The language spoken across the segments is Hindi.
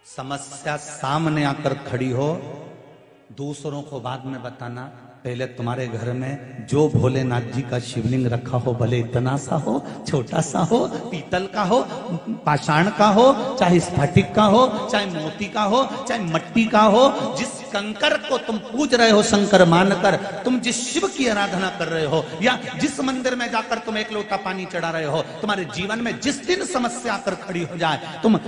समस्या सामने आकर खड़ी हो, दूसरों को बाद में बताना। पहले तुम्हारे घर में जो भोलेनाथ जी का शिवलिंग रखा हो, भले इतना सा हो, छोटा सा हो, पीतल का हो, पाषाण का हो, चाहे स्फटिक का हो, चाहे मोती का हो, चाहे मट्टी का हो, जिस कंकर को तुम पूज रहे हो शंकर मानकर, तुम जिस शिव की आराधना कर रहे हो, या जिस मंदिर में जाकर तुम एक लोटा पानी चढ़ा रहे हो, तुम्हारे जीवन में जिस दिन समस्या आकर खड़ी हो जाए, तुम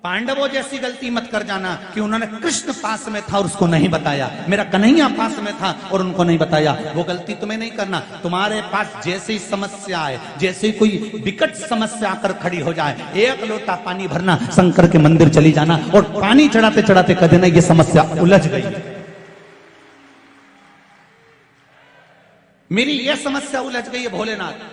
पांडवों जैसी गलती मत कर जाना कि उन्होंने कृष्ण पास में था और उसको नहीं बताया, मेरा कन्हैया पास में था और उनको नहीं बताया। वो गलती तुम्हें नहीं करना। तुम्हारे पास जैसे ही समस्या आए, जैसे ही कोई विकट समस्या आकर खड़ी हो जाए, एक लोटा पानी भरना, शंकर के मंदिर चली जाना और पानी चढ़ाते चढ़ाते कह देना ये समस्या उलझ गई, मेरी ये समस्या उलझ गई है भोलेनाथ।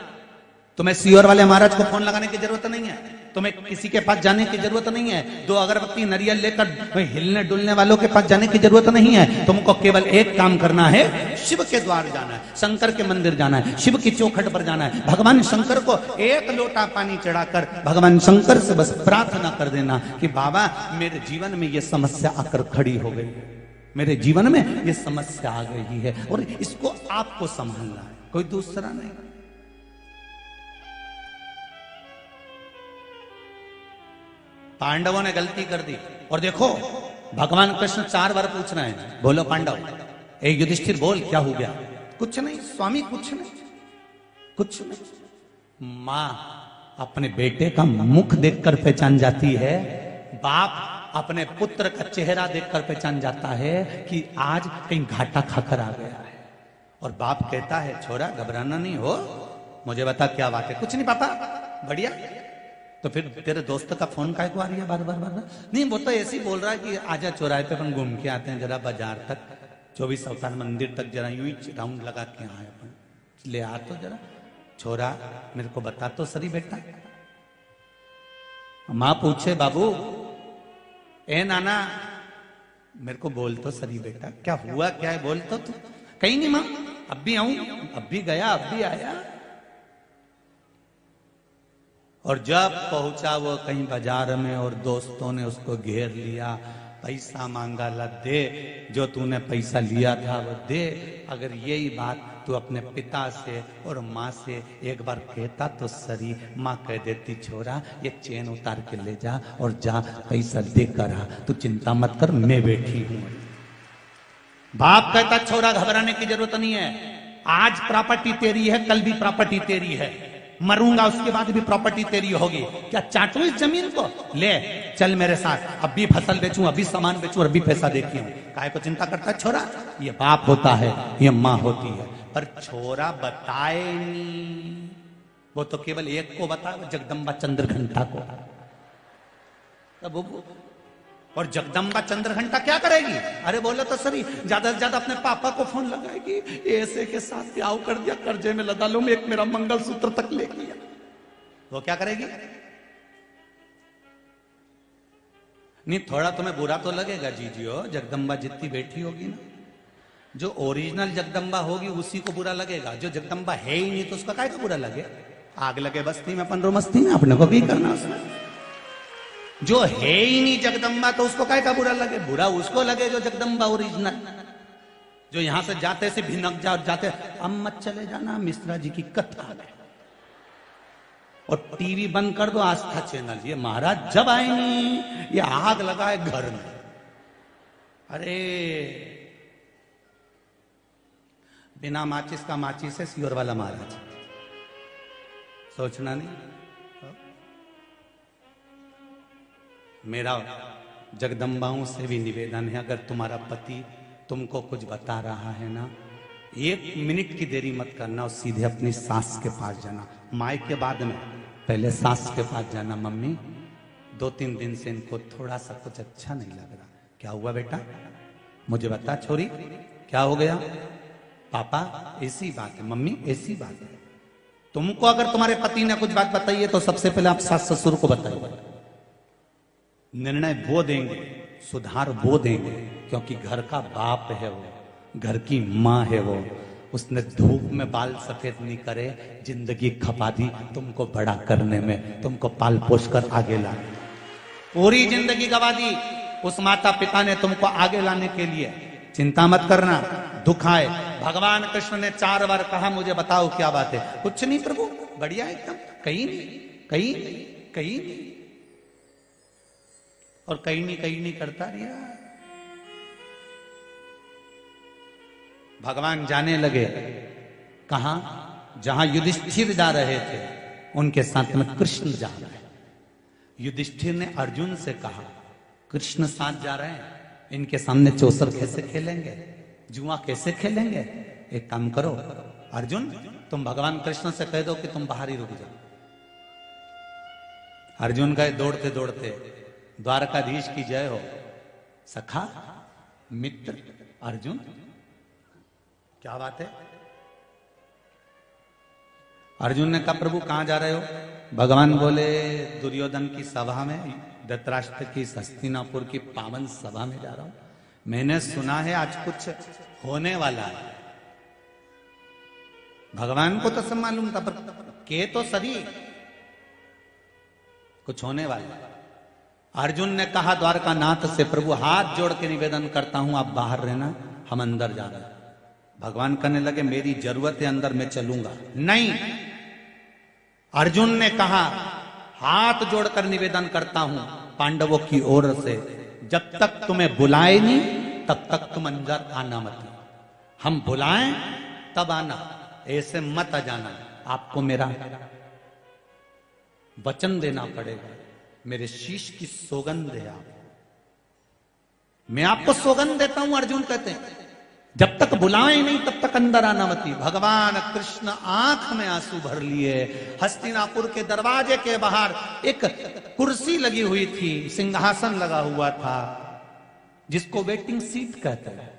तुम्हें सीहोर वाले महाराज को फोन लगाने की जरूरत नहीं है, तुम्हें किसी के पास जाने की जरूरत नहीं है, दो अगरबत्ती नरियल लेकर हिलने डुलने वालों के पास जाने की जरूरत नहीं है। तुमको केवल एक काम करना है, शिव के द्वार जाना है, शंकर के मंदिर जाना है, शिव की चौखट पर जाना है, भगवान शंकर को एक लोटा पानी चढ़ाकर भगवान शंकर से बस प्रार्थना कर देना कि बाबा मेरे जीवन में ये समस्या आकर खड़ी हो गई, मेरे जीवन में ये समस्या आ गई है और इसको आपको संभालना है, कोई दूसरा नहीं। पांडवों ने गलती कर दी और देखो भगवान कृष्ण 4 बार पूछ रहे हैं, बोलो पांडव, एक युधिष्ठिर बोल क्या हो गया? कुछ नहीं स्वामी, कुछ नहीं, कुछ नहीं। मां अपने बेटे का मुख देखकर पहचान जाती है, बाप अपने पुत्र का चेहरा देखकर पहचान जाता है कि आज कहीं घाटा खाकर आ गया है। और बाप कहता है छोरा घबराना नहीं हो, मुझे बता क्या बात है? कुछ नहीं पापा, बढ़िया। तो फिर तेरे दोस्त का फोन काय को आ रही है बार बार बार बार? नहीं वो तो ऐसे ही बोल रहा है कि आजा चौराहे पे अपन घूम के आते हैं जरा बाजार तक, 24 अवतार मंदिर तक जरा यूं ही राउंड लगा के आए अपन, ले आ तो जरा छोरा, मेरे को बता तो सही बेटा। माँ पूछे बाबू, ए नाना मेरे को बोल तो सही बेटा, क्या हुआ क्या है बोल तो तू। कहीं नहीं माँ, अब भी आऊं, अब भी गया, अब भी आया। और जब पहुंचा वो कहीं बाजार में और दोस्तों ने उसको घेर लिया, पैसा मांगा, ला दे, जो तूने पैसा लिया था वो दे। अगर यही बात तू अपने पिता से और माँ से एक बार कहता तो सही। माँ कह देती छोरा ये चेन उतार के ले जा और जा पैसा दे कर आ, तू चिंता मत कर मैं बैठी हूं। बाप कहता छोरा घबराने की जरूरत नहीं है, आज प्रॉपर्टी तेरी है, कल भी प्रॉपर्टी तेरी है, मरूंगा उसके बाद भी प्रॉपर्टी तेरी होगी, क्या चाटू इस जमीन को? ले चल मेरे साथ, अब भी फसल बेचूं, अभी सामान बेचूं और अभी पैसा देखी हूं। काय को चिंता करता है छोरा? ये बाप होता है, ये माँ होती है। पर छोरा बताए नहीं, वो तो केवल एक को बताए, जगदम्बा चंद्रघंटा को। तब और जगदम्बा चंद्रघंटा क्या करेगी? अरे बोलो तो सही, ज्यादा से ज्यादा अपने पापा को फोन लगाएगी, ऐसे के साथ ब्याह कर दिया, कर्जे में लदा लो, एक मेरा मंगलसूत्र तक ले लिया। वो क्या करेगी? नहीं थोड़ा तुम्हें बुरा तो लगेगा जीजियो, जगदम्बा जितनी बैठी होगी ना, जो ओरिजिनल जगदम्बा होगी उसी को बुरा लगेगा, जो जगदम्बा है ही नहीं तो उसका काय को बुरा लगे? आग लगे बस्ती में पंद्रो मस्ती में, अपने को भी करना उसमें। जो है ही नहीं जगदम्बा तो उसको काय का बुरा लगे? बुरा उसको लगे जो जगदम्बा ओरिजिनल, जो यहां से जाते से भिनक जा जाते, अब मत चले जाना, मिश्रा जी की कथा है। और टीवी बंद कर दो आस्था चैनल, ये महाराज जब आए नहीं ये आग लगाए घर में। अरे बिना माचिस का माचिस है सीहोर वाला महाराज, सोचना नहीं। मेरा जगदम्बाओं से भी निवेदन है, अगर तुम्हारा पति तुमको कुछ बता रहा है ना, 1 मिनट की देरी मत करना और सीधे अपनी सास के पास जाना। माई के बाद में पहले सास के पास जाना, मम्मी 2-3 दिन से इनको थोड़ा सा कुछ अच्छा नहीं लग रहा। क्या हुआ बेटा? मुझे बता छोरी, क्या हो गया? पापा ऐसी बात है, मम्मी ऐसी बात है। तुमको अगर तुम्हारे पति ने कुछ बात बताई है तो सबसे पहले आप सास ससुर को बताइए, निर्णय वो देंगे, सुधार वो देंगे, क्योंकि घर का बाप है वो, घर की माँ है वो। उसने धूप में बाल सफेद नहीं करे, जिंदगी खपा दी तुमको बड़ा करने में, तुमको पाल पोस कर आगे ला। पूरी जिंदगी गवा दी उस माता पिता ने तुमको आगे लाने के लिए। चिंता मत करना, दुख आए। भगवान कृष्ण ने 4 बार कहा मुझे बताओ क्या बात है। कुछ नहीं प्रभु, बढ़िया एकदम, कहीं नहीं कहीं नहीं कहीं नहीं, और कहीं नहीं करता रहा। भगवान जाने लगे कहां, जहां युधिष्ठिर जा रहे थे उनके साथ में कृष्ण जा रहे हैं। युधिष्ठिर ने अर्जुन से कहा कृष्ण साथ जा रहे हैं, इनके सामने चौसर कैसे खेलेंगे, जुआ कैसे खेलेंगे। एक काम करो अर्जुन, तुम भगवान कृष्ण से कह दो कि तुम बाहर ही रुक जाओ। अर्जुन गए दौड़ते दौड़ते, द्वारकाधीश की जय हो। सखा मित्र अर्जुन, क्या बात है। अर्जुन ने कहा प्रभु कहां जा रहे हो। भगवान बोले दुर्योधन की सभा में, धृतराष्ट्र की हस्तिनापुर की पावन सभा में जा रहा हूं। मैंने सुना है आज कुछ होने वाला है। भगवान को तो सब मालूम था, पर के तो सभी कुछ होने वाला। अर्जुन ने कहा द्वारकानाथ से प्रभु हाथ जोड़ के निवेदन करता हूं आप बाहर रहना, हम अंदर जा रहे हैं। भगवान कहने लगे मेरी जरूरत है, अंदर मैं चलूंगा नहीं। अर्जुन ने कहा हाथ जोड़कर निवेदन करता हूं पांडवों की ओर से, जब तक तुम्हें बुलाए नहीं तब तक तुम अंदर आना मत। हम बुलाएं तब आना, ऐसे मत आ जाना। आपको मेरा वचन देना पड़ेगा, मेरे शीश की सौगंध है आप, मैं आपको सौगंध देता हूं। अर्जुन कहते हैं जब तक बुलाए नहीं तब तक अंदर आना मती। भगवान कृष्ण आंख में आंसू भर लिए। हस्तिनापुर के दरवाजे के बाहर एक कुर्सी लगी हुई थी, सिंहासन लगा हुआ था, जिसको वेटिंग सीट कहते हैं,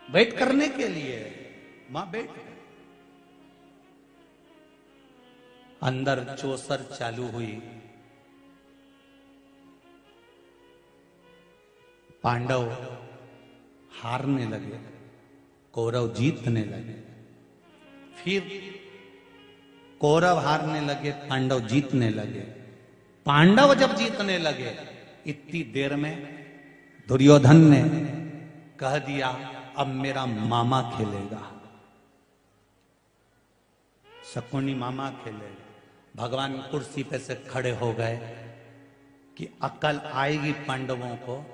वेट करने के लिए वहां बैठ गए। अंदर चौसर चालू हुई। पांडव हारने लगे, कौरव जीतने लगे। फिर कौरव हारने लगे, पांडव जीतने लगे। पांडव जब जीतने लगे इतनी देर में दुर्योधन ने कह दिया अब मेरा मामा खेलेगा, शकुनी मामा खेलेगा। भगवान कुर्सी पे से खड़े हो गए कि अकल आएगी पांडवों को।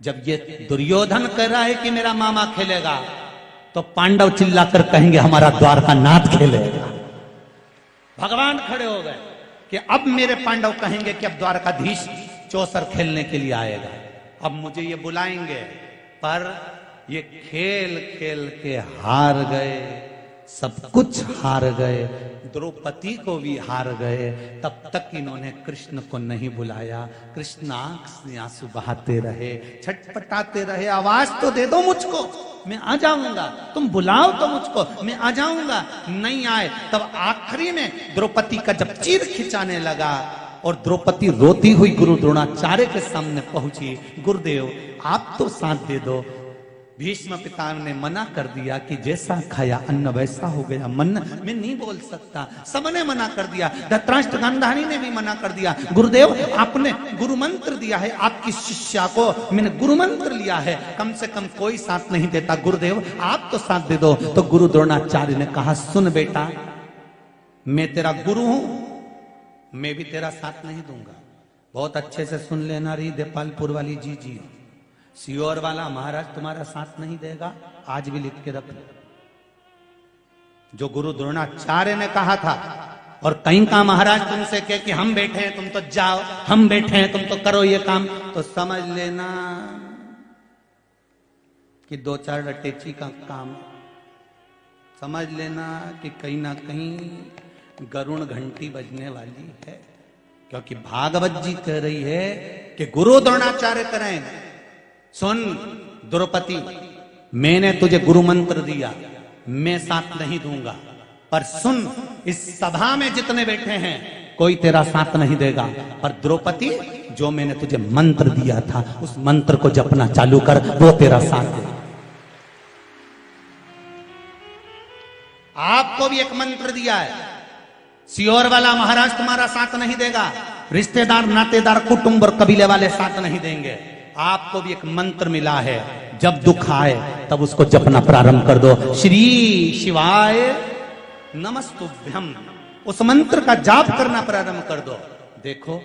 जब ये दुर्योधन कह रहा है कि मेरा मामा खेलेगा, तो पांडव चिल्लाकर कहेंगे हमारा द्वारकानाथ खेलेगा। भगवान खड़े हो गए कि अब मेरे पांडव कहेंगे कि अब द्वारकाधीश चौसर खेलने के लिए आएगा, अब मुझे ये बुलाएंगे। पर ये खेल खेल के हार गए, सब कुछ हार गए, द्रौपदी को भी हार गए। तब तक इन्होंने कृष्ण को नहीं बुलाया। कृष्ण आंख से आंसू बहाते रहे, छटपटाते रहे, आवाज तो दे दो मुझको, मैं आ जाऊंगा, तुम बुलाओ तो मुझको, मैं आ जाऊंगा। नहीं आए। तब आखिरी में द्रौपदी का जब चीर खिंचाने लगा और द्रौपदी रोती हुई गुरु द्रोणाचार्य के सामने पहुंची, गुरुदेव आप तो साथ दे दो। भीष्म पिता ने मना कर दिया कि जैसा खाया अन्न वैसा हो गया। मन मैं नहीं बोल सकता, सबने मना कर दिया। धृतराष्ट्र गांधारी ने भी मना कर दिया। गुरुदेव आपने गुरु मंत्र दिया है, आपकी शिष्या को मैंने गुरु मंत्र लिया है, कम से कम कोई साथ नहीं देता, गुरुदेव आप तो साथ दे दो। तो गुरु द्रोणाचार्य ने कहा सुन बेटा, मैं तेरा गुरु हूं, मैं भी तेरा साथ नहीं दूंगा। बहुत अच्छे से सुन लेना रही देपालपुर वाली जी, सियोर वाला महाराज तुम्हारा साथ नहीं देगा, आज भी लिख के रख लो। जो गुरु द्रोणाचार्य ने कहा था, और कहीं का महाराज तुमसे कहे कि हम बैठे हैं तुम तो जाओ, हम बैठे हैं तुम तो करो ये काम, तो समझ लेना कि 2-4 रटेची का काम। समझ लेना कि कहीं ना कहीं गरुण घंटी बजने वाली है, क्योंकि भागवत जी कह रही है कि गुरु द्रोणाचार्य करें। सुन द्रौपदी, मैंने तुझे गुरु मंत्र दिया, मैं साथ नहीं दूंगा, पर सुन इस सभा में जितने बैठे हैं कोई तेरा साथ नहीं देगा, पर द्रौपदी जो मैंने तुझे मंत्र दिया था उस मंत्र को जपना चालू कर, वो तेरा साथ दे। आपको भी एक मंत्र दिया है, सीहोर वाला महाराज तुम्हारा साथ नहीं देगा, रिश्तेदार नातेदार कुटुंब और कबीले वाले साथ नहीं देंगे। आपको भी एक मंत्र मिला है, जब दुख आए तब उसको जपना प्रारंभ कर दो। श्री शिवाय नमस्तुभ्यम, उस मंत्र का जाप करना प्रारंभ कर दो। देखो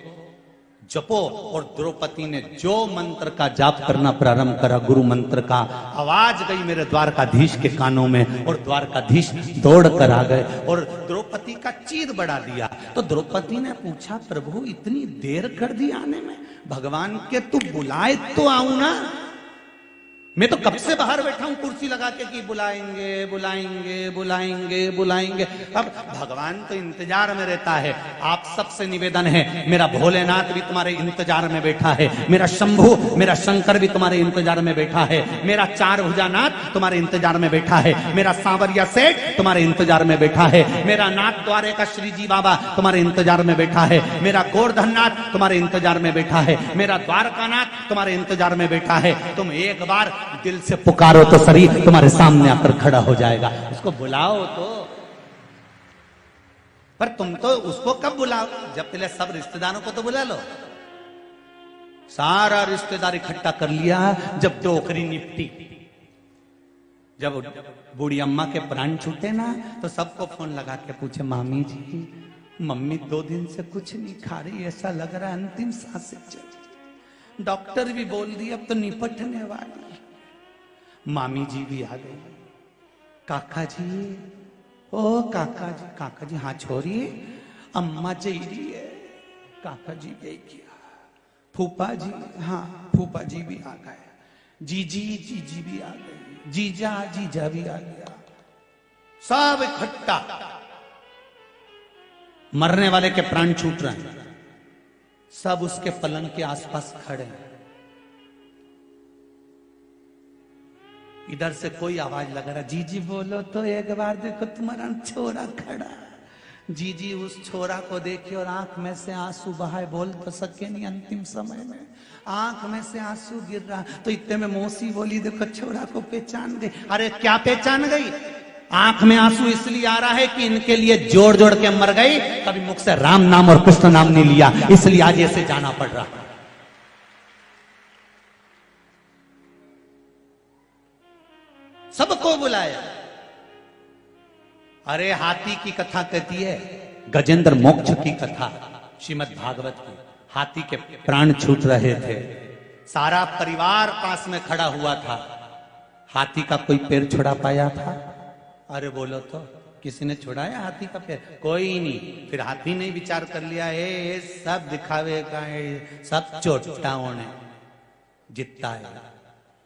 जपो। और द्रौपदी ने जो मंत्र का जाप करना प्रारंभ करा, गुरु मंत्र का, आवाज गई मेरे द्वारकाधीश के कानों में और द्वारकाधीश दौड़ कर आ गए और द्रौपदी का चीर बढ़ा दिया। तो द्रौपदी ने पूछा, प्रभु इतनी देर कर दी आने में, भगवान के तू बुलाए तो आऊं ना, मैं तो कब से बाहर बैठा हूं कुर्सी लगा के कि बुलाएंगे बुलाएंगे बुलाएंगे बुलाएंगे। अब भगवान तो इंतजार में रहता है। आप सबसे निवेदन है, मेरा भोलेनाथ भी तुम्हारे इंतजार में बैठा है, मेरा शंभू मेरा शंकर भी तुम्हारे इंतजार में बैठा है, मेरा चार भुजानाथ तुम्हारे इंतजार में बैठा है, मेरा सांवरिया सेठ तुम्हारे इंतजार में बैठा है, मेरा नाथ द्वारे का श्री जी बाबा तुम्हारे इंतजार में बैठा है, मेरा गोवर्धननाथ तुम्हारे इंतजार में बैठा है, मेरा द्वारकानाथ तुम्हारे इंतजार में बैठा है। तुम एक बार दिल से पुकारो तो शरीर तुम्हारे सामने आकर खड़ा हो जाएगा। उसको बुलाओ तो, पर तुम तो उसको कब बुलाओ, जब पहले सब रिश्तेदारों को तो बुला लो। सारा रिश्तेदार इकट्ठा कर लिया, जब डोकरी निपटी, जब बूढ़ी अम्मा के प्राण छूटे ना, तो सबको फोन लगा के पूछे, मामी जी मम्मी 2 दिन से कुछ नहीं खा रही, ऐसा लग रहा है अंतिम सांसें चल, डॉक्टर भी बोल दी अब तो निपटने वाली। मामी जी भी आ गई, काका जी, ओ काका जी हाँ छोड़िए, अम्मा जी रही है, काका जी गई किया, फूफा जी हाँ फूफा जी भी आ गए, जीजी भी आ गई, जीजा भी आ गया, सब इकट्ठा। मरने वाले के प्राण छूट रहे हैं, सब उसके पलंग के आसपास खड़े हैं। इधर से कोई आवाज लगा रहा, जीजी बोलो तो एक बार देखो तुम्हारा छोरा खड़ा। जीजी उस छोरा को देखे और आंख में से आंसू बहाए, बोल तो सके नहीं, अंतिम समय में आंख में से आंसू गिर रहा। तो इतने में मौसी बोली, देखो छोरा को पहचान गई। अरे क्या पहचान गई, आंख में आंसू इसलिए आ रहा है कि इनके लिए जोड़ जोड़ के मर गई, कभी मुख से राम नाम और कृष्ण नाम नहीं लिया, इसलिए आज ऐसे जाना पड़ रहा। सबको बुलाया। अरे हाथी की कथा कहती है, गजेंद्र मोक्ष की कथा श्रीमद् भागवत की। हाथी के प्राण छूट रहे थे, सारा परिवार पास में खड़ा हुआ था। हाथी का कोई पैर छुड़ा पाया था? अरे बोलो तो, किसी ने छुड़ाया हाथी का पैर? कोई नहीं। फिर हाथी ने विचार कर लिया, ये सब दिखावे का है, सब चोटाओं ने जितना है,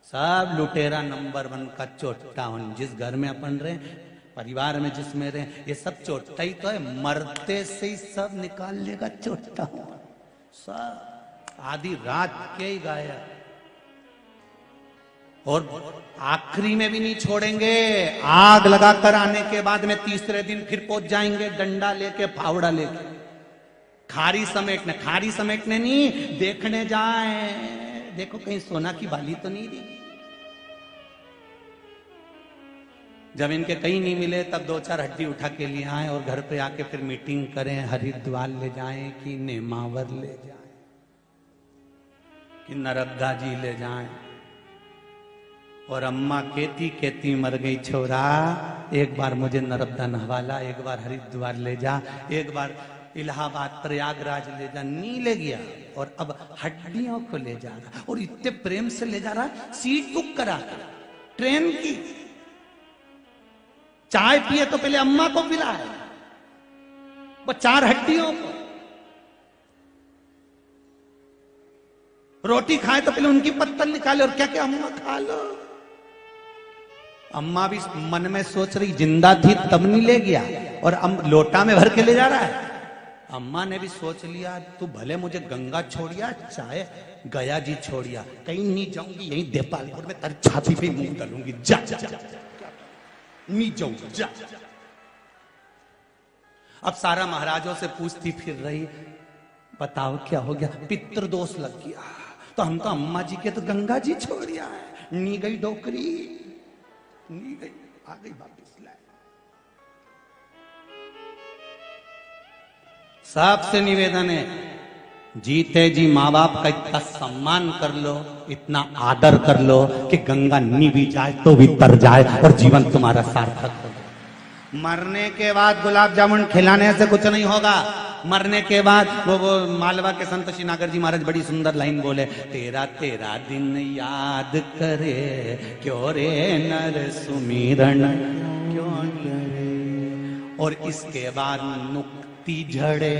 सब लुटेरा नंबर 1 का चोटा। जिस घर में अपन रहे, परिवार में जिसमें रहे, ये सब चोटा ही तो है, मरते से ही सब निकाल लेगा चोटा। सब आधी रात के ही गाया, और आखिरी में भी नहीं छोड़ेंगे। आग लगाकर आने के बाद में तीसरे दिन फिर पहुंच जाएंगे, डंडा लेके फावड़ा लेके, खारी समेटने नहीं, देखने जाए, देखो कहीं सोना की बाली तो नहीं दी। जब इनके कहीं नहीं मिले, तब 2-4 हड्डी उठा के लिए आए और घर पे आके फिर मीटिंग करें, हरिद्वार ले जाएं कि नेमावर ले जाएं कि नर्मदा जी ले जाएं। और अम्मा कहती मर गई, छोरा एक बार मुझे नर्मदा नहवाला, एक बार हरिद्वार ले जा, एक बार इलाहाबाद प्रयागराज ले जा। नहीं ले गया, और अब हड्डियों को ले जा रहा, और इतने प्रेम से ले जा रहा, सीट बुक करा ट्रेन की। चाय पिए तो पहले अम्मा को पिलाए, वो 4 हड्डियों को। रोटी खाए तो पहले उनकी पत्तल निकाले, और क्या क्या अम्मा खा लो। अम्मा भी मन में सोच रही, जिंदा थी तब नहीं ले गया, और लोटा में भर के ले जा रहा है। अम्मा ने भी सोच लिया, तू भले मुझे गंगा छोड़िया, चाहे गया जी छोड़िया, कहीं नहीं जाऊंगी, यहीं देपालपुर में तेरी छाती पे मुंह डालूंगी, जा जा, जा, नहीं जाऊंगी, जा। अब सारा महाराजों से पूछती फिर रही, बताओ क्या हो गया? पितृदोष लग गया। तो हम तो अम्मा जी के तो गंगा जी छोड़िया है। नी गई डोकरी, नी गई, आ गई वापिस। सबसे निवेदन है, जीते जी माँ बाप का इतना सम्मान कर लो, इतना आदर कर लो कि गंगा नी भी जाए तो भी तर जाए और जीवन तुम्हारा सार्थक हो जाए। मरने के बाद गुलाब जामुन खिलाने से कुछ नहीं होगा। मरने के बाद वो मालवा के संत श्री नागर जी महाराज बड़ी सुंदर लाइन बोले, तेरा तेरा दिन याद करे क्यों रे नर सुमिरन क्यों करे, और इसके बाद मुक्ति झड़े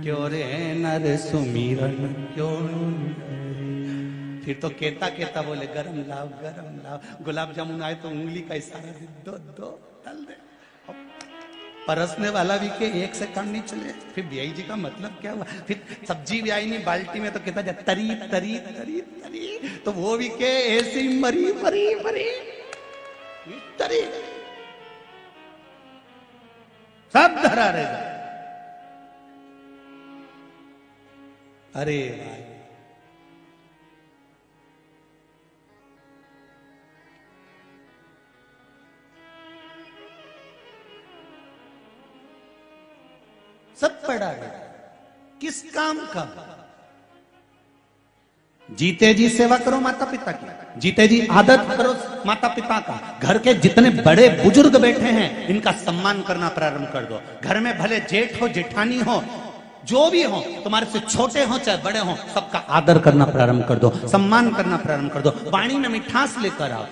क्यों रे नर सुमिरन क्यों करे। फिर तो कहता कहता बोले, गरम लाओ गरम लाओ, गुलाब जामुन आए तो उंगली का इशारा दे, दो दो तल दे। परसने वाला भी के एक से काम नहीं चले। फिर बियाई जी का मतलब क्या हुआ? फिर सब्जी भी आई नहीं बाल्टी में तो कहता जा तरी तरी तरी तरी, तो वो भी के ऐसी मरी मरी मरी तरी, सब धरा रहेगा। अरे भाई, सब पड़ा है, किस काम का? जीते जी सेवा करो माता पिता की, जीते जी आदत करो माता पिता का। घर के जितने बड़े बुजुर्ग बैठे हैं इनका सम्मान करना प्रारंभ कर दो। घर में भले जेठ हो जेठानी हो जो भी हो, तुम्हारे से छोटे हो चाहे बड़े हो, सबका आदर करना प्रारंभ कर दो, सम्मान करना प्रारंभ कर दो। वाणी में मिठास लेकर आओ।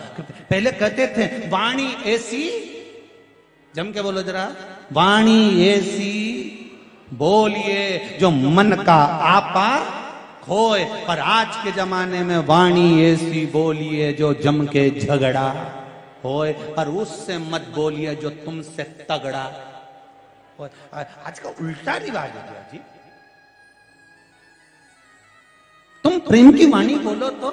पहले कहते थे वाणी ऐसी, जम के बोलो जरा, वाणी ऐसी बोलिए जो मन का आपा खोए, पर आज के जमाने में वाणी ऐसी बोलिए जो जम के झगड़ा होए, पर उससे मत बोलिए जो तुमसे तगड़ा। आज का उल्टा रिवाज हो गया जी। तुम प्रेम की वाणी बोलो तो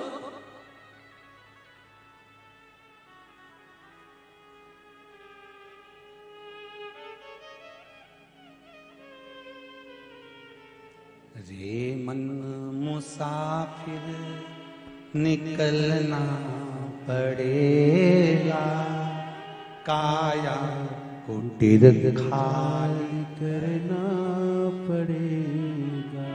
रे मन मुसाफिर निकलना पड़ेगा, काया कुटीर खाली करना पड़ेगा।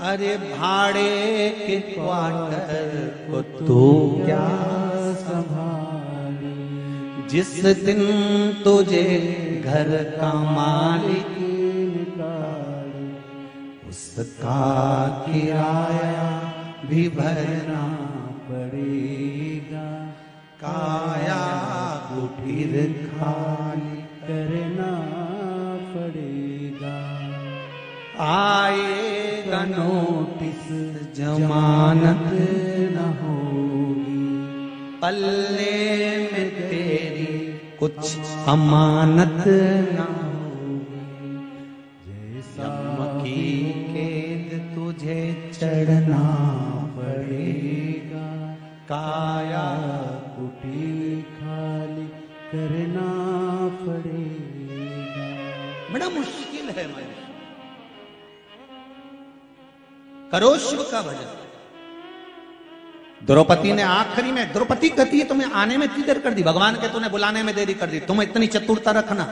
अरे भाड़े के क्वार्टर को तू क्या संभाले, जिस दिन तुझे घर का मालिक निकाले, उसका किराया भी भरना पड़ेगा, काया कुटीर खाली करना पड़ेगा। आएगा नोटिस जमानत न होगी, पल्ले में तेरी कुछ अमानत न होगी, जैसा की कैद तुझे चढ़ना पड़ेगा, काया कुटीर खाली करना पड़ेगा। बड़ा मुश्किल है मनुष्य। करो शिव का भजन। द्रौपदी ने आखिरी में, द्रौपदी कहती है तुम्हें आने में इतनी देर कर दी, भगवान के तुम्हें बुलाने में देरी कर दी, तुम इतनी चतुरता रखना।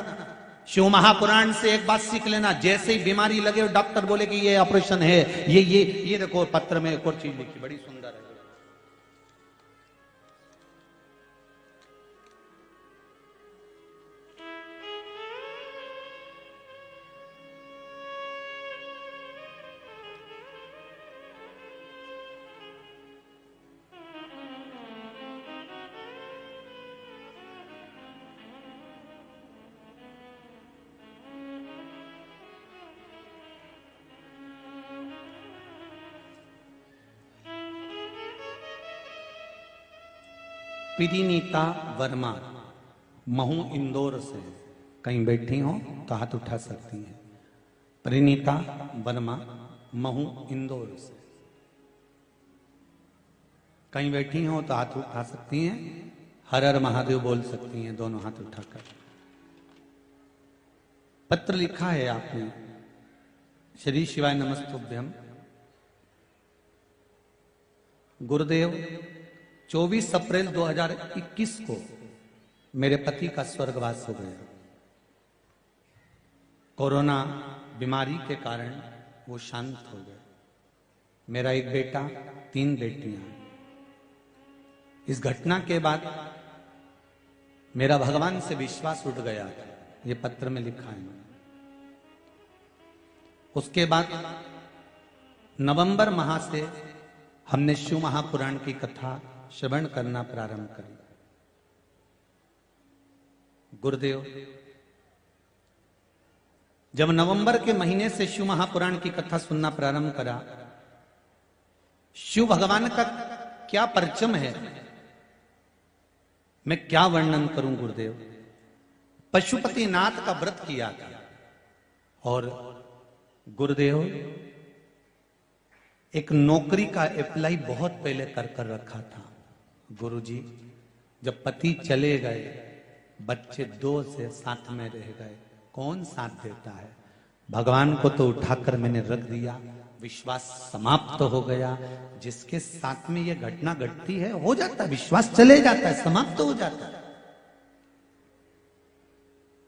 शिव महापुराण से एक बात सीख लेना, जैसे ही बीमारी लगे और डॉक्टर बोले कि ये ऑपरेशन है, ये देखो पत्र में एक और चीज लिखी, बड़ी सुंदर है। परिनीता वर्मा, महू इंदौर से, कहीं बैठी हो तो हाथ उठा सकती हैं। परिनीता वर्मा, महू इंदौर से, कहीं बैठी हो तो हाथ उठा सकती हैं। हर हर महादेव बोल सकती हैं दोनों हाथ उठाकर। पत्र लिखा है आपने, श्री शिवाय नमस्तुभ्यम। गुरुदेव, 24 अप्रैल 2021 को मेरे पति का स्वर्गवास हो गया। कोरोना बीमारी के कारण वो शांत हो गए। मेरा एक बेटा, 3 बेटियां। इस घटना के बाद मेरा भगवान से विश्वास उठ गया था, ये पत्र में लिखा है। उसके बाद नवंबर माह से हमने शिव महापुराण की कथा श्रवण करना प्रारंभ करी। गुरुदेव जब नवंबर के महीने से शिव महापुराण की कथा सुनना प्रारंभ करा, शिव भगवान का क्या परचम है, मैं क्या वर्णन करूं गुरुदेव। पशुपतिनाथ का व्रत किया था और गुरुदेव एक नौकरी का अप्लाई बहुत पहले कर रखा था। गुरुजी जब पति चले गए, बच्चे 2 से साथ में रह गए, कौन साथ देता है। भगवान को तो उठाकर मैंने रख दिया, विश्वास समाप्त हो गया। जिसके साथ में यह घटना घटती है, हो जाता है, विश्वास चले जाता है, समाप्त हो जाता है।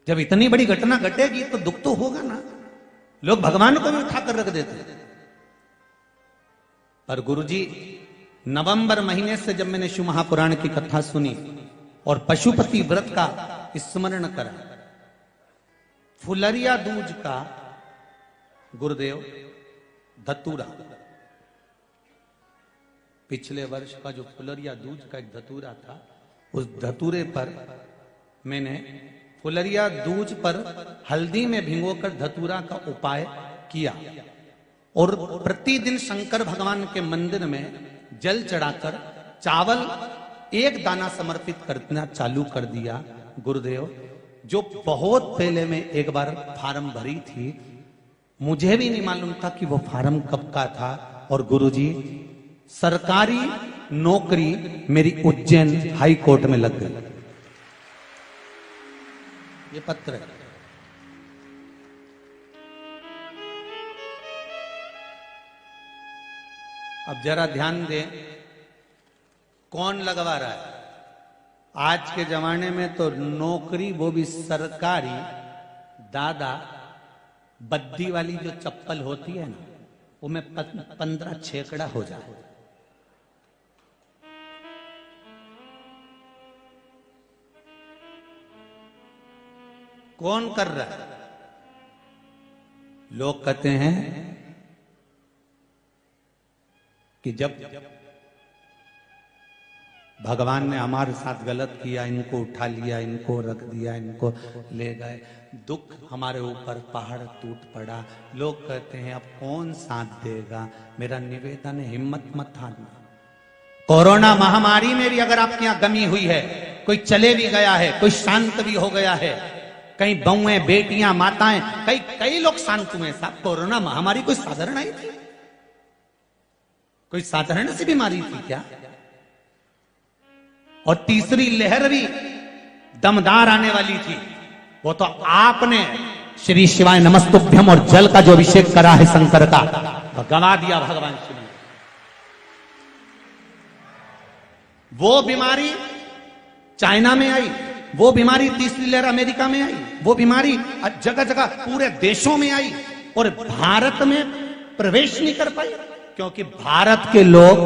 जब इतनी बड़ी घटना घटेगी तो दुख तो होगा ना। लोग भगवान को भी उठाकर रख देते हैं। पर गुरुजी नवंबर महीने से जब मैंने शिव महापुराण की कथा सुनी और पशुपति व्रत का स्मरण करा, फुलरिया दूज का गुरुदेव धतूरा, पिछले वर्ष का जो फुलरिया दूज का एक धतूरा था, उस धतूरे पर मैंने फुलरिया दूज पर हल्दी में भिगोकर धतूरा का उपाय किया और प्रतिदिन शंकर भगवान के मंदिर में जल चढ़ाकर चावल 1 दाना समर्पित करना चालू कर दिया। गुरुदेव जो बहुत पहले मैं एक बार फार्म भरी थी, मुझे भी नहीं मालूम था कि वो फार्म कब का था। और गुरुजी सरकारी नौकरी मेरी उज्जैन हाई कोर्ट में लग गई। ये पत्र है। अब जरा ध्यान दें, कौन लगवा रहा है। आज के जमाने में तो नौकरी, वो भी सरकारी, दादा बद्दी वाली जो चप्पल होती है ना, वो में 15 छेकड़ा हो जाए। कौन कर रहा है। लोग कहते हैं कि जब भगवान ने हमारे साथ गलत किया, इनको उठा लिया, इनको रख दिया, इनको ले गए, दुख हमारे ऊपर पहाड़ टूट पड़ा। लोग कहते हैं अब कौन साथ देगा। मेरा निवेदन है, हिम्मत मत हारना। कोरोना महामारी में भी अगर आपके यहां गमी हुई है, कोई चले भी गया है, कोई शांत भी हो गया है, कई बहुएं, बेटियां, माताएं, कई लोग शांत हुए। साहब कोरोना महामारी कोई साधारण आई थी? कोई साधारण सी बीमारी थी क्या? और तीसरी लहर भी दमदार आने वाली थी। वो तो आपने श्री शिवाय नमस्तुभ्यम और जल का जो अभिषेक करा है शंकर का, गवा दिया भगवान शिव ने। वो बीमारी चाइना में आई, वो बीमारी तीसरी लहर अमेरिका में आई, वो बीमारी जगह जगह पूरे देशों में आई और भारत में प्रवेश नहीं कर पाई, क्योंकि भारत के लोग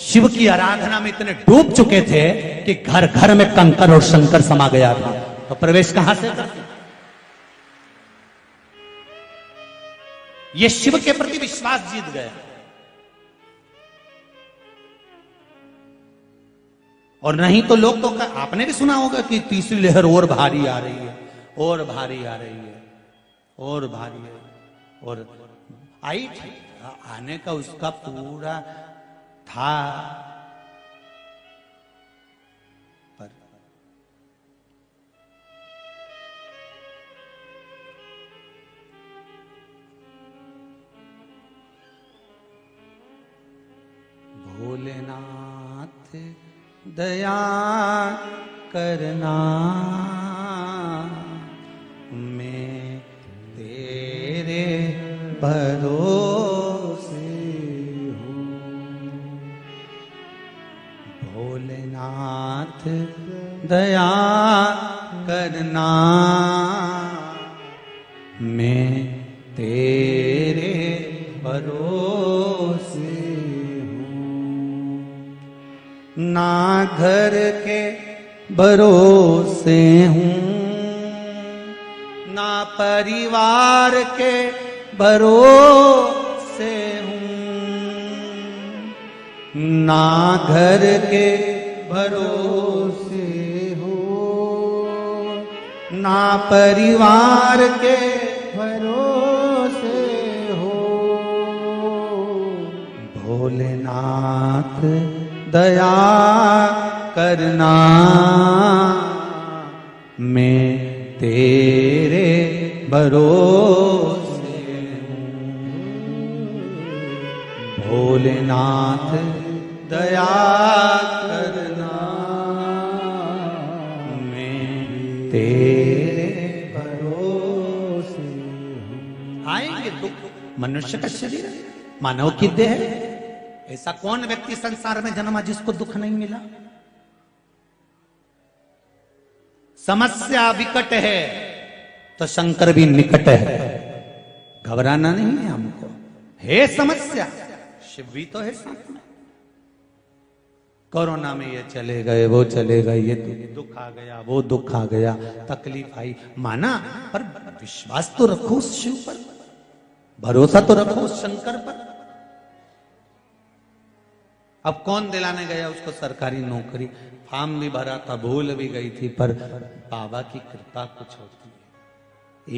शिव की आराधना में इतने डूब चुके थे कि घर घर में कंकर और शंकर समा गया था। तो प्रवेश कहां से करते? ये शिव के प्रति विश्वास जीत गया। और नहीं तो लोग तो आपने भी सुना होगा कि तीसरी लहर और भारी आ रही है, और भारी आ रही है, और भारी है, और आई थी, आने का उसका पूरा था। पर भोलेनाथ दया करना, मैं तेरे भरोसे हूँ। भोलेनाथ दया करना, मैं भरोसे हूँ, ना घर के भरोसे हूँ, ना परिवार के भरोसे हूँ, ना घर के भरोसे हो, ना परिवार के भरोसे हो। भोलेनाथ दया करना, मैं तेरे भरोसे हूँ। भोलेनाथ दया करना, मैं तेरे भरोसे हूँ। आएंगे दुख, मनुष्य का शरीर है, मानव की देह है। ऐसा कौन व्यक्ति संसार में जन्मा जिसको दुख नहीं मिला? समस्या विकट है तो शंकर भी निकट है, घबराना नहीं है हमको। है समस्या, शिव भी तो है साथ में। कोरोना में ये चले गए, वो चले गए, ये दुख आ गया, वो दुख आ गया, तकलीफ आई, माना, पर विश्वास तो रखो उस शिव पर, भरोसा तो रखो उस शंकर पर। अब कौन दिलाने गया उसको सरकारी नौकरी? फॉर्म भी भरा था, भूल भी गई थी, पर बाबा की कृपा कुछ होती है।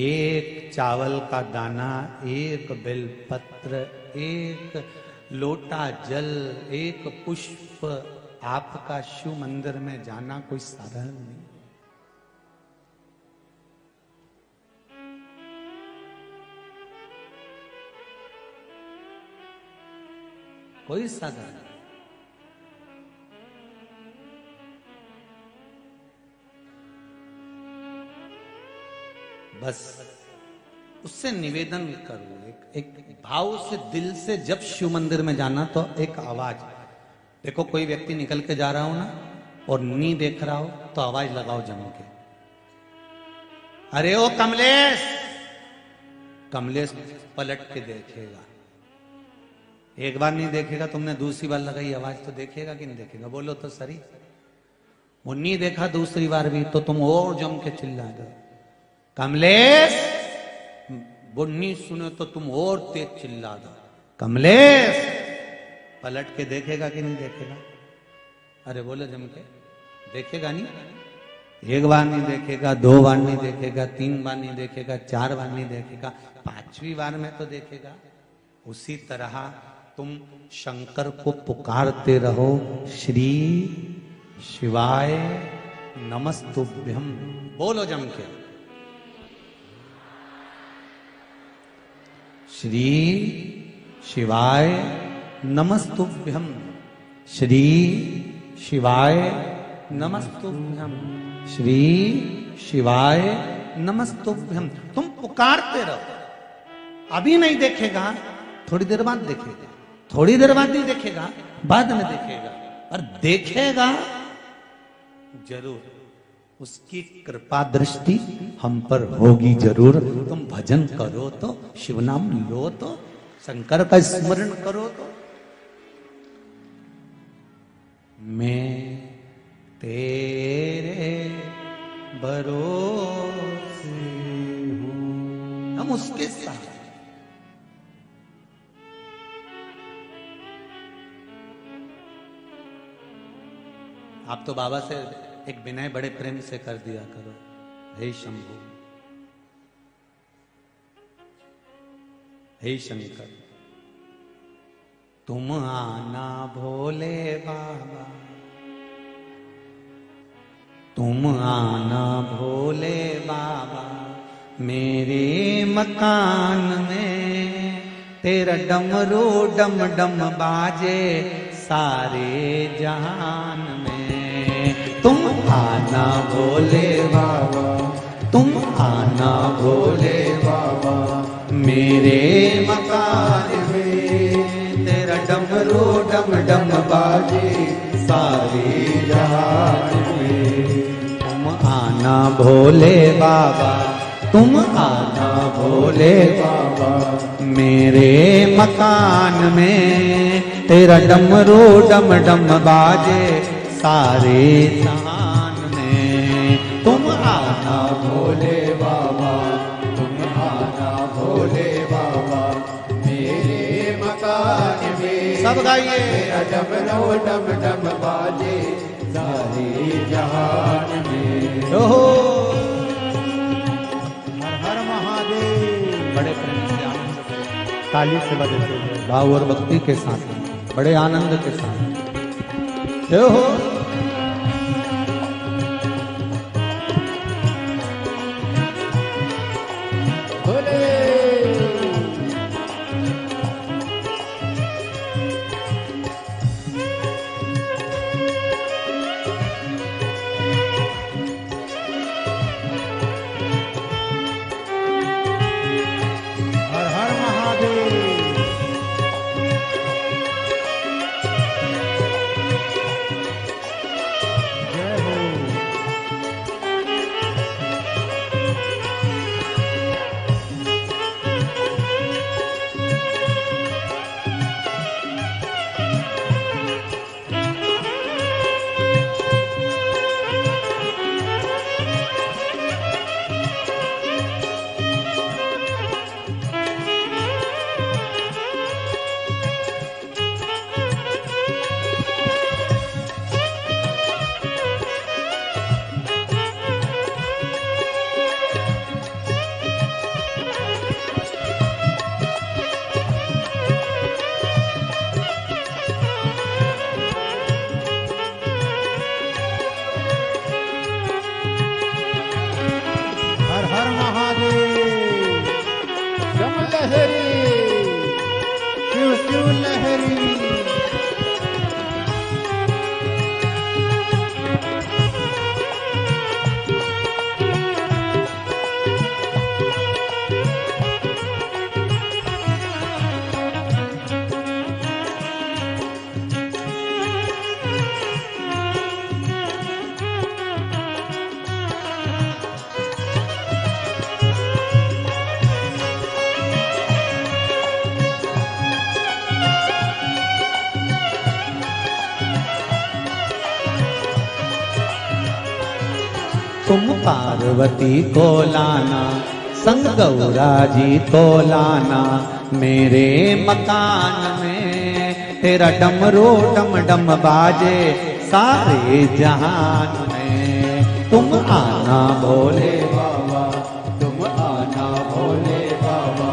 एक चावल का दाना, एक बेलपत्र, एक लोटा जल, एक पुष्प, आपका शिव मंदिर में जाना कोई साधारण नहीं। कोई साधारण। बस उससे निवेदन करो, एक भाव से, दिल से, जब शिव मंदिर में जाना तो एक आवाज। देखो कोई व्यक्ति निकल के जा रहा हो ना और नहीं देख रहा हो तो आवाज लगाओ जम के, अरे ओ कमलेश। कमलेश पलट के देखेगा, एक बार नहीं देखेगा, तुमने दूसरी बार लगाई आवाज तो देखेगा कि नहीं देखेगा? बोलो तो सही। वो नहीं देखा दूसरी बार भी तो तुम और जम के चिल्ला दो, कमलेश। वो नहीं सुने तो तुम और तेज चिल्ला दो, कमलेश। पलट के देखेगा कि नहीं देखेगा? अरे बोलो जम के, देखेगा नहीं? एक बार नहीं देखेगा, दो बार नहीं देखेगा, तीन बार नहीं देखेगा, चार बार नहीं देखेगा, पांचवी बार में तो देखेगा। उसी तरह तुम शंकर को पुकारते रहो, श्री शिवाय नमस्तुभ्यम। बोलो जम के, श्री शिवाय नमस्तुभ्यम, श्री शिवाय नमस्तुभ्यम, श्री शिवाय नमस्तुभ्यम। तुम पुकारते रहो। अभी नहीं देखेगा, थोड़ी देर बाद देखेगा, थोड़ी देर बाद नहीं देखेगा, बाद में देखेगा, और देखेगा जरूर। उसकी कृपा दृष्टि हम पर होगी जरूर। तुम भजन करो तो, शिव नाम लो तो, शंकर का स्मरण करो तो। मैं तेरे भरोसे हूं, हम उसके साथ। आप तो बाबा से एक विनय बड़े प्रेम से कर दिया करो, हे शंभु, हे शंकर, तुम आना भोले बाबा, तुम आना भोले बाबा, मेरे मकान में तेरा डमरू डम डम बाजे सारे जहान में। तुम आना भोले बाबा, तुम आना भोले बाबा, मेरे मकान में तेरा डमरू डम डम बाजे सारे जहान में। तुम आना भोले बाबा, तुम आना भोले बाबा, मेरे मकान में तेरा डमरू डम डम बाजे सारे जहान में। तुम आना भोले बाबा, तुम आना भोले बाबा मेरे मकान में। सब गाइए। तेरा डमरू डम डम बाजे सारे जहान में। ओहो हर महादेव। बड़े प्रेम से आनंद से ताली से बजाते हुए भाव और भक्ति के साथ, बड़े आनंद के साथ जय हो। तुम पार्वती को लाना, संग गौरा जी को लाना मेरे मकान में। तेरा डमरू डम डम बाजे सारे जहान में। तुम आना भोले बाबा, तुम आना भोले बाबा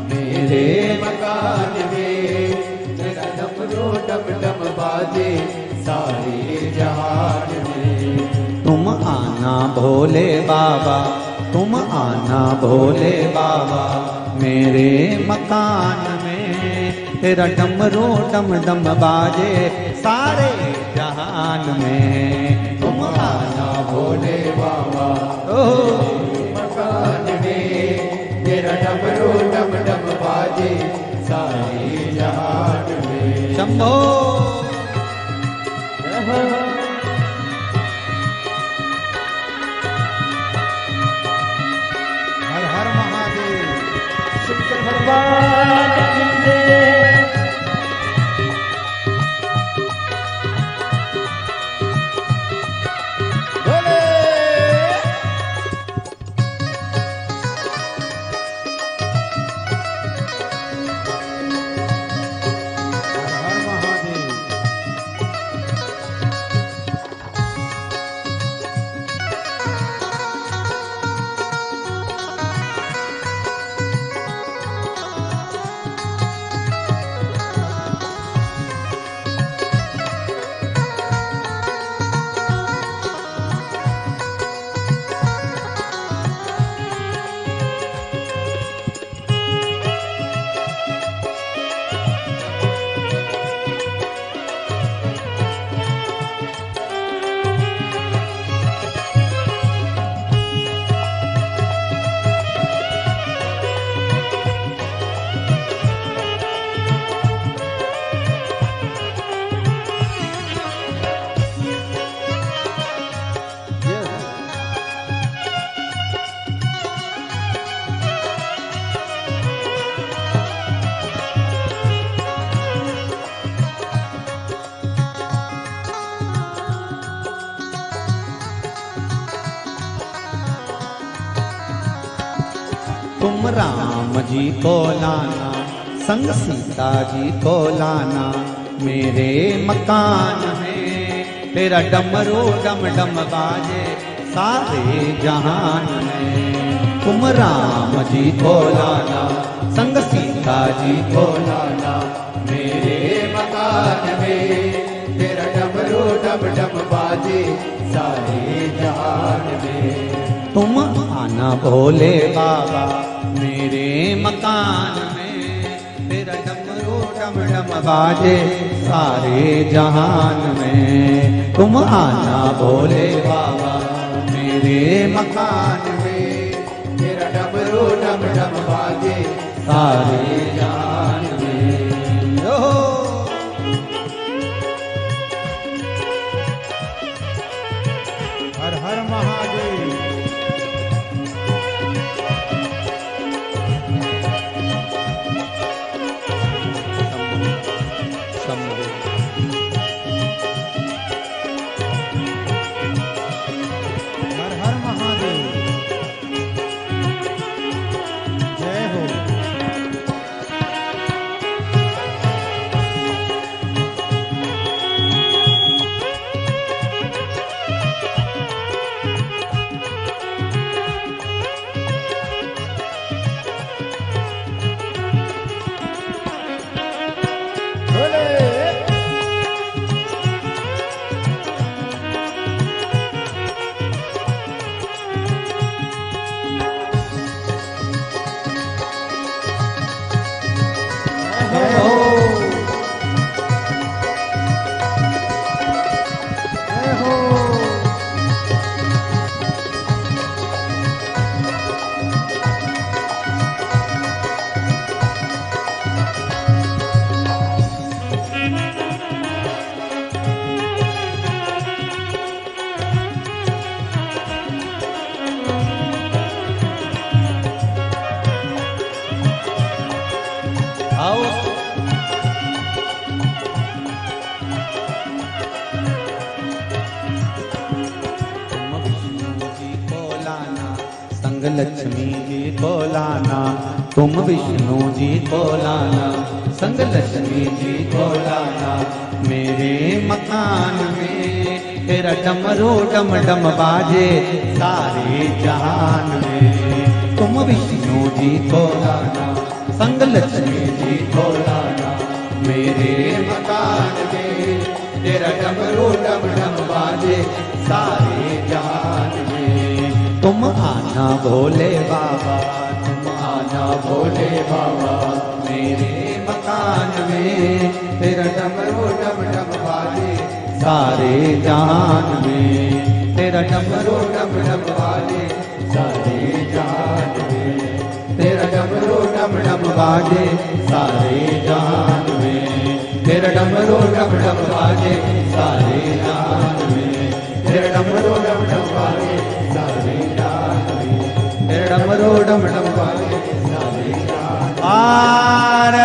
मेरे मकान में। तेरा डमरू डम डम बाजे सारे जहान में। तुम आना भोले बाबा, तुम आना भोले बाबा मेरे मकान में। तेरा डमरू डम डम बाजे सारे जहान में। तुम आना भोले बाबा मकान में। तेरा डमरू डम डम बाजे सारे जहान में। शंभो तुम राम जी को लाना, संग सीता जी को लाना, मेरे मकान में तेरा डमरू डम डम बाजे सारे जहान में। तुम राम जी को लाना, संग सीता जी को लाना, मेरे मकान में तेरा डमरू डम डम बाजे सारे जहान में। तुम आना भोले बाबा मेरे मकान में, तेरा डमरू डम डम बाजे सारे जहान में। तुम आना भोले बाबा मेरे मकान में, तेरा डमरू डम डम बाजे सारे जहान में। ओहो हर हर महादेव। शंभु हर हर महादेव। जय हो। आओ तुम विष्णु जी को लाना, संग लक्ष्मी जी को लाना, तुम विष्णु जी को लाना, संग लक्ष्मी जी को लाना, मेरे मकान में तेरा डमरू डम डम बाजे सारे जहान में। तुम विष्णु जी को लाना, संग लक्ष्मी जी को लाना, मेरे मकान में तेरा डमरू डम डम बाजे सारे जहान में। तुम आना भोले बाबा, तुम आना भोले बाबा मेरे मकान में, तेरा डमरू डम डम बाजे सारे जहान में। तेरा डमरू डम डम बाजे सारे जहान में, तेरा डमरू डम डम बाजे सारे जहान में। तेरा डमरू डम डम बाजे सारे जहान में, तेरा डमरू डम डम बाजे सारे जहान में, तेरा डमरू डम डम बाजे सारे जहान में। आर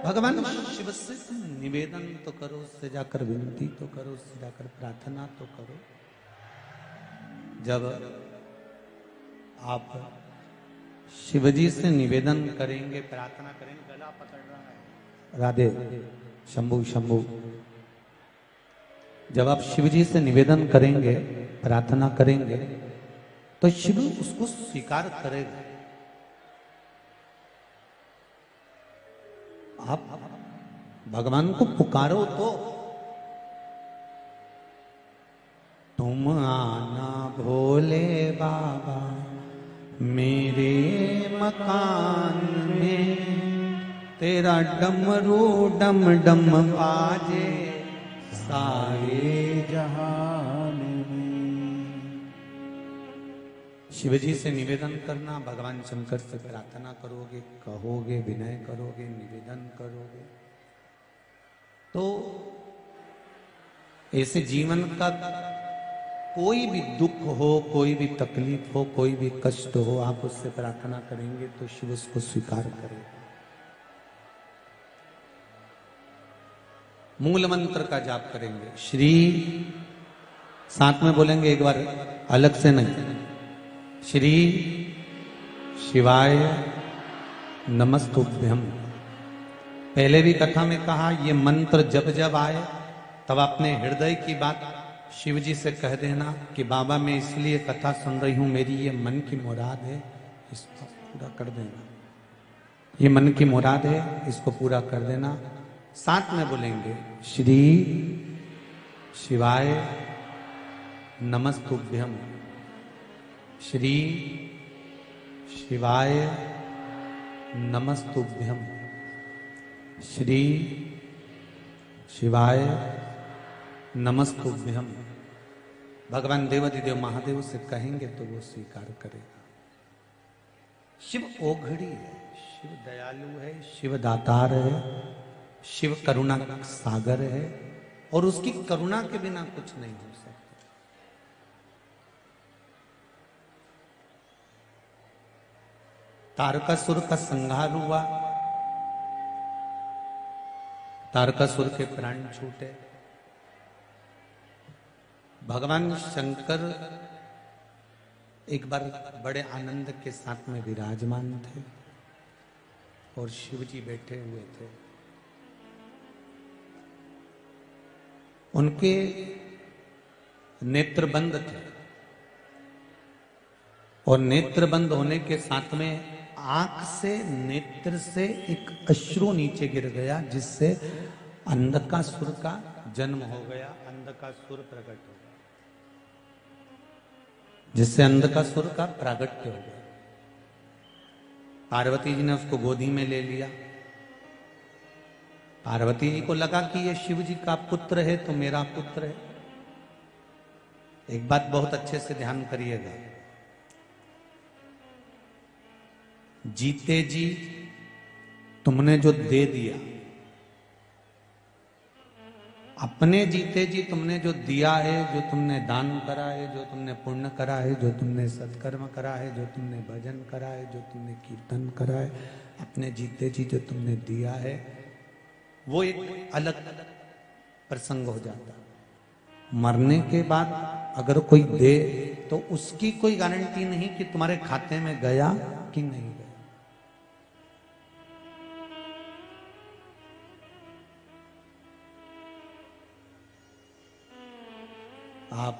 भगवान शिव से निवेदन तो करो, उससे जाकर विनती तो करो, उससे जाकर प्रार्थना तो करो। जब आप शिवजी से निवेदन करेंगे, प्रार्थना करेंगे, गला पकड़ रहा है राधे शंभु शंभु। जब आप शिवजी से निवेदन करेंगे, प्रार्थना करेंगे, तो शिव उसको स्वीकार करेगा। आप भगवान को पुकारो तो तुम आना भोले बाबा मेरे मकान में, तेरा डमरू डम डम बाजे सारे जहान में। शिवजी से निवेदन करना, भगवान शंकर से प्रार्थना करोगे, कहोगे, विनय करोगे, निवेदन करोगे, तो ऐसे जीवन का कोई भी दुख हो, कोई भी तकलीफ हो, कोई भी कष्ट हो, आप उससे प्रार्थना करेंगे तो शिव उसको स्वीकार करेगा। मूल मंत्र का जाप करेंगे, श्री साथ में बोलेंगे एक बार, अलग से नहीं। श्री शिवाय नमस्तुभ्यम। पहले भी कथा में कहा, ये मंत्र जब जब आए तब अपने हृदय की बात शिव जी से कह देना कि बाबा मैं इसलिए कथा सुन रही हूं, मेरी ये मन की मुराद है, इसको पूरा कर देना। ये मन की मुराद है, इसको पूरा कर देना। साथ में बोलेंगे, श्री शिवाय नमस्तुभ्यम। श्री शिवाय नमस्तुभ्यम। श्री शिवाय नमस्तुभ्यम। भगवान देवाधिदेव महादेव से कहेंगे तो वो स्वीकार करेगा। शिव ओघड़ी है, शिव दयालु है, शिव दातार है, शिव करुणा सागर है, और उसकी करुणा के बिना कुछ नहीं हो सकता। तारकासुर का संहार हुआ, तारकासुर के प्राण छूटे। भगवान शंकर एक बार बड़े आनंद के साथ में विराजमान थे और शिव जी बैठे हुए थे। उनके नेत्र बंद थे और नेत्र बंद होने के साथ में आंख से, नेत्र से एक अश्रु नीचे गिर गया, जिससे अंधकासुर का जन्म हो गया, अंधकासुर प्रकट हो गया, जिससे अंधकासुर का प्रागट्य हो गया। पार्वती जी ने उसको गोदी में ले लिया। पार्वती जी को लगा कि ये शिव जी का पुत्र है तो मेरा पुत्र है। एक बात बहुत अच्छे से ध्यान करिएगा, जीते जी तुमने जो दे दिया, अपने जीते जी तुमने जो दिया है, जो तुमने दान करा है, जो तुमने पुण्य करा है, जो तुमने सत्कर्म करा है, जो तुमने भजन करा है, जो तुमने कीर्तन करा है, अपने जीते जी जो तुमने दिया है, वो एक अलग प्रसंग हो जाता। मरने के बाद अगर कोई दे तो उसकी कोई गारंटी नहीं कि तुम्हारे खाते में गया कि नहीं गया। आप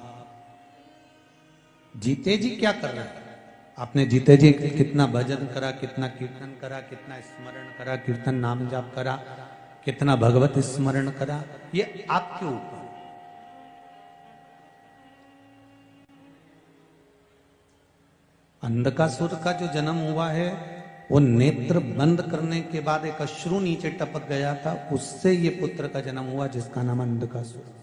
जीते जी क्या कर रहे हैं? आपने जीते जी कितना भजन करा, कितना कीर्तन करा, कितना स्मरण करा, कीर्तन नाम जाप करा, कितना भगवत स्मरण करा, ये आपके ऊपर। अंधकासुर का जो जन्म हुआ है वो नेत्र बंद करने के बाद एक अश्रु नीचे टपक गया था, उससे ये पुत्र का जन्म हुआ जिसका नाम अंधकासुर।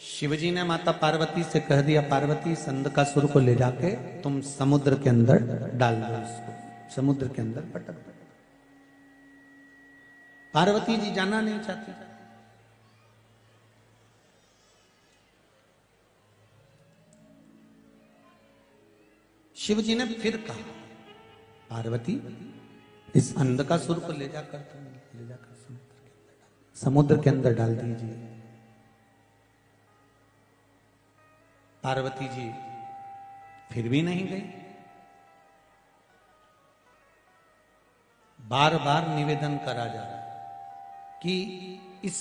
शिवजी ने माता पार्वती से कह दिया, पार्वती इस अंधकासुर को ले जाके तुम समुद्र के अंदर डाल दो, इसको समुद्र के अंदर पटक दो। पार्वती जी जाना नहीं चाहती। शिव जी ने फिर कहा, पार्वती इस अंधकासुर को ले जाकर समुद्र के अंदर डाल दीजिए। पार्वती जी फिर भी नहीं गई। बार बार निवेदन करा जा रहा है कि इस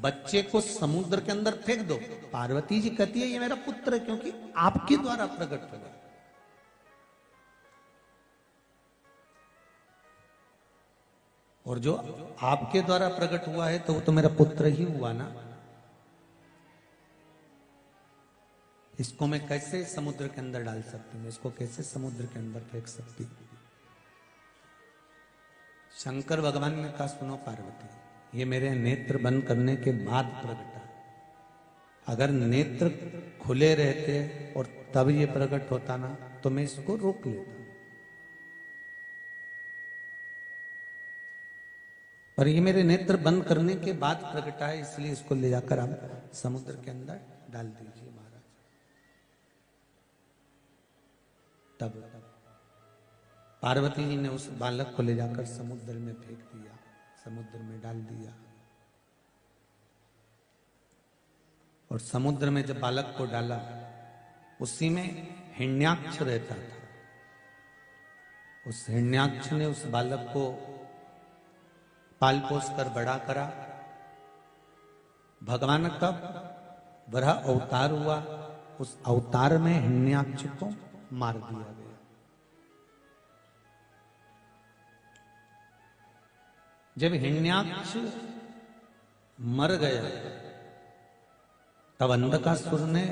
बच्चे को समुद्र के अंदर फेंक दो। पार्वती जी कहती है ये मेरा पुत्र है, क्योंकि आपके द्वारा प्रकट होगा। और जो आपके द्वारा प्रकट हुआ है तो वो तो मेरा पुत्र ही हुआ ना। इसको मैं कैसे समुद्र के अंदर डाल सकती हूँ, इसको कैसे समुद्र के अंदर फेंक सकती हूँ। शंकर भगवान ने कहा, सुनो पार्वती, ये मेरे नेत्र बंद करने के बाद प्रकटा। अगर नेत्र खुले रहते और तब ये प्रकट होता ना तो मैं इसको रोक लेता। पर ये मेरे नेत्र बंद करने के बाद प्रकटा है, इसलिए इसको ले जाकर आप समुद्र के अंदर डाल दीजिए महाराज। तब पार्वती जी ने उस बालक को ले जाकर समुद्र में फेंक दिया, समुद्र में डाल दिया। और समुद्र में जब बालक को डाला, उसी में हिरण्याक्ष रहता था। उस हिरण्याक्ष ने उस बालक को पाल पोस कर बड़ा करा। भगवान का वह अवतार हुआ, उस अवतार में हिरण्याक्ष को मार दिया गया। जब हिरण्याक्ष मर गया, तब अंधकासुर ने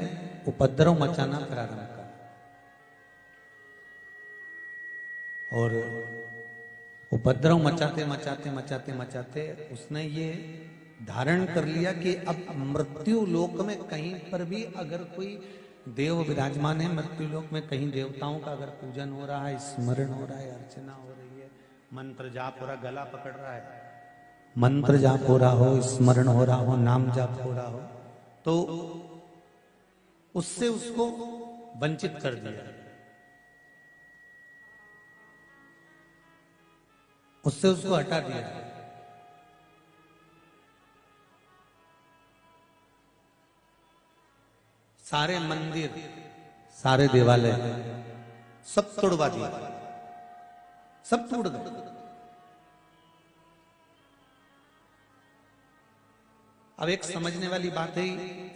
उपद्रव मचाना प्रारंभ किया और उपद्रव मचाते मचाते मचाते मचाते उसने ये धारण कर लिया कि अब मृत्यु लोक में कहीं पर भी अगर कोई देव विराजमान है, मृत्यु लोक में कहीं देवताओं का अगर पूजन हो रहा है, स्मरण हो रहा है, अर्चना हो रही है, मंत्र जाप हो रहा, गला पकड़ रहा है, मंत्र जाप हो रहा हो, स्मरण हो रहा हो, नाम जाप हो रहा हो, तो उससे उसको वंचित कर दिया, उससे उसको हटा दिया। सारे मंदिर, सारे देवालय सब तोड़वा दिया, सब तोड़ गए। अब एक समझने वाली बात है,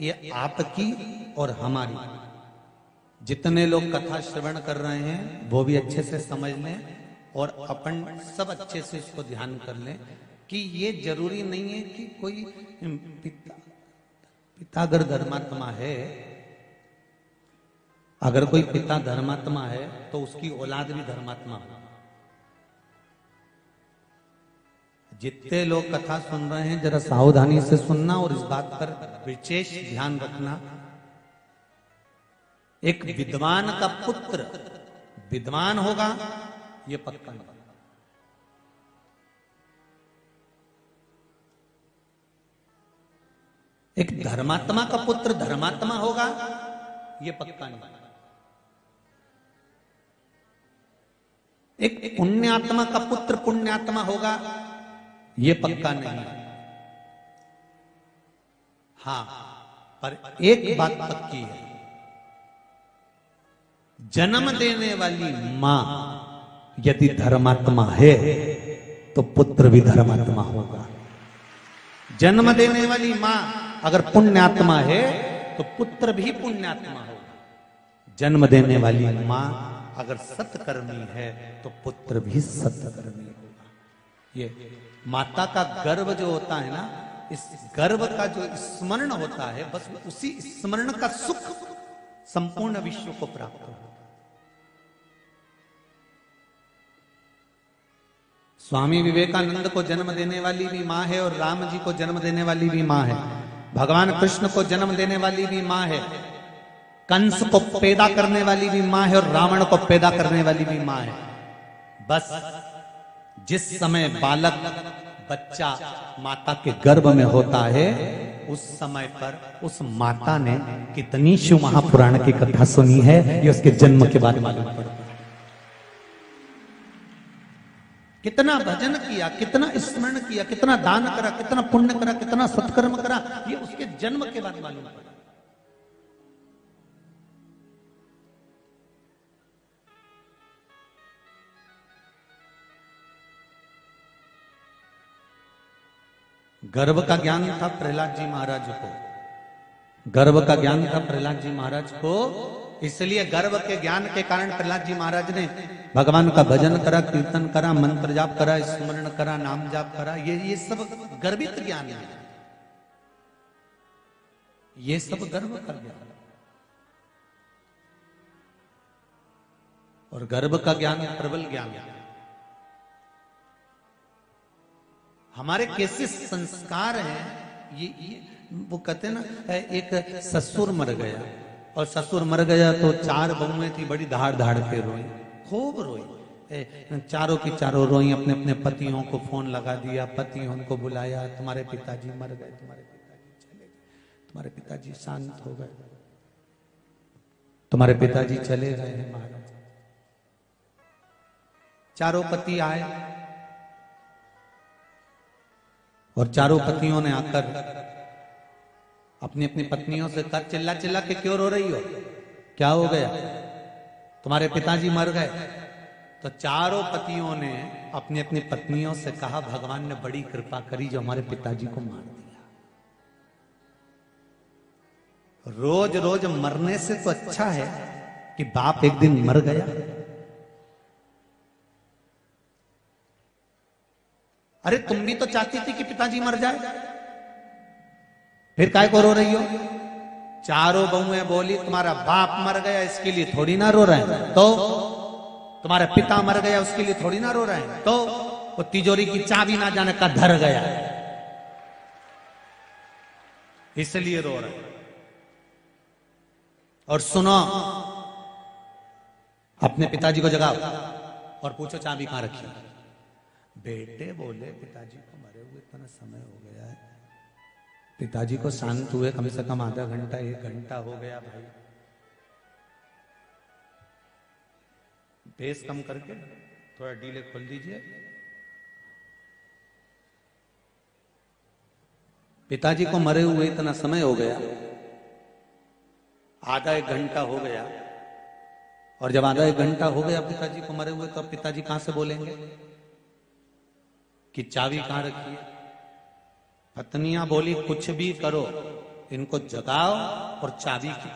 ये आपकी और हमारी, जितने लोग कथा श्रवण कर रहे हैं वो भी अच्छे से समझ लें और अपन सब अच्छे से इसको ध्यान कर लें कि ये जरूरी नहीं है कि कोई पिता अगर धर्मात्मा है, अगर कोई पिता धर्मात्मा है तो उसकी औलाद भी धर्मात्मा हो। जितने लोग कथा सुन रहे हैं जरा सावधानी से सुनना और इस बात पर विशेष ध्यान रखना। एक विद्वान का पुत्र विद्वान होगा, ये पक्का नहीं। एक धर्मात्मा का पुत्र धर्मात्मा होगा, ये पक्का नहीं। एक पुण्यात्मा का पुत्र पुण्यात्मा होगा, ये पक्का नहीं। हां, पर एक बात पक्की है, जन्म देने वाली मां यदि धर्मात्मा है तो पुत्र भी धर्मात्मा होगा। जन्म देने वाली मां अगर पुण्यात्मा है तो पुत्र भी पुण्यात्मा होगा। जन्म देने वाली मां अगर सत्कर्मी है तो पुत्र भी सत्कर्मी होगा। ये माता का गर्भ जो होता है ना, इस गर्भ का जो स्मरण होता है, बस उसी स्मरण का सुख संपूर्ण विश्व को प्राप्त होगा। स्वामी विवेकानंद को जन्म देने वाली भी मां है और राम जी को जन्म देने वाली भी मां है। भगवान कृष्ण को जन्म देने वाली भी मां है। कंस को पैदा करने वाली भी मां है और रावण को पैदा करने वाली भी मां है। बस जिस समय बालक बच्चा माता के गर्भ में होता है, उस समय पर उस माता ने कितनी शिव महापुराण की कथा सुनी है, ये उसके जन्म के बाद मालूम पड़ता है। कितना भजन किया, कितना स्मरण किया, कितना दान करा, कितना पुण्य करा, कितना सत्कर्म करा, ये उसके जन्म के बाद मालूम पड़ा। गर्भ का ज्ञान था प्रहलाद जी महाराज को, गर्भ का ज्ञान था प्रहलाद जी महाराज को, इसलिए गर्भ के ज्ञान के कारण प्रहलाद जी महाराज ने भगवान का भजन करा, कीर्तन करा, मंत्र जाप करा, स्मरण करा, नाम जाप करा। ये सब गर्भित ज्ञान है, ये सब गर्भ का ज्ञान। और गर्भ का ज्ञान प्रबल ज्ञान है। हमारे कैसे संस्कार हैं, ये वो कहते हैं ना, एक ससुर मर गया और ससुर मर गया तो 4 बहुएं थी, बड़ी धाड़ धाड़ के रोई, खूब रोई, चारों की चारों रोई, अपने अपने पतियों को फोन लगा दिया, पतियों को बुलाया, तुम्हारे पिताजी मर गए, तुम्हारे पिताजी चले गए, तुम्हारे पिताजी शांत हो गए, तुम्हारे पिताजी चले गए हैं महाराज। चारों पति आए और चारों पतियों ने आकर अपनी अपनी पत्नियों से कर, चिल्ला चिल्ला के क्यों रो रही हो? क्या हो गया? तुम्हारे पिताजी मर गए। तो चारों पतियों ने अपनी अपनी पत्नियों से कहा, भगवान ने बड़ी कृपा करी जो हमारे पिताजी को मार दिया। रोज रोज मरने से तो अच्छा है कि बाप एक दिन मर गया। अरे तुम भी तो चाहती थी कि पिताजी मर जाए, फिर काय को रो रही हो? चारों बहुएं बोली, तुम्हारा बाप मर गया इसके लिए थोड़ी ना रो रहे हैं, तो तुम्हारा पिता मर गया उसके लिए थोड़ी ना रो रहे हैं, तो वो तिजोरी की चाबी ना जाने का धर गया इसलिए रो रहे हैं। और सुनो, अपने पिताजी को जगाओ और पूछो चाबी कहां रखी? बेटे बोले, पिताजी को मरे हुए इतना समय हो गया है। पिताजी को शांत हुए कम से कम आधा घंटा 1 घंटा हो गया भाई। बेस कम करके थोड़ा डीले खोल दीजिए। पिताजी को मरे हुए इतना समय हो गया, आधा 1 घंटा हो गया। और जब आधा 1 घंटा हो गया पिताजी को मरे हुए, तो अब पिताजी कहां से बोलेंगे कि चाबी कहां रखी है? पत्नियां बोली, कुछ भी करो, इनको जगाओ और चाबी की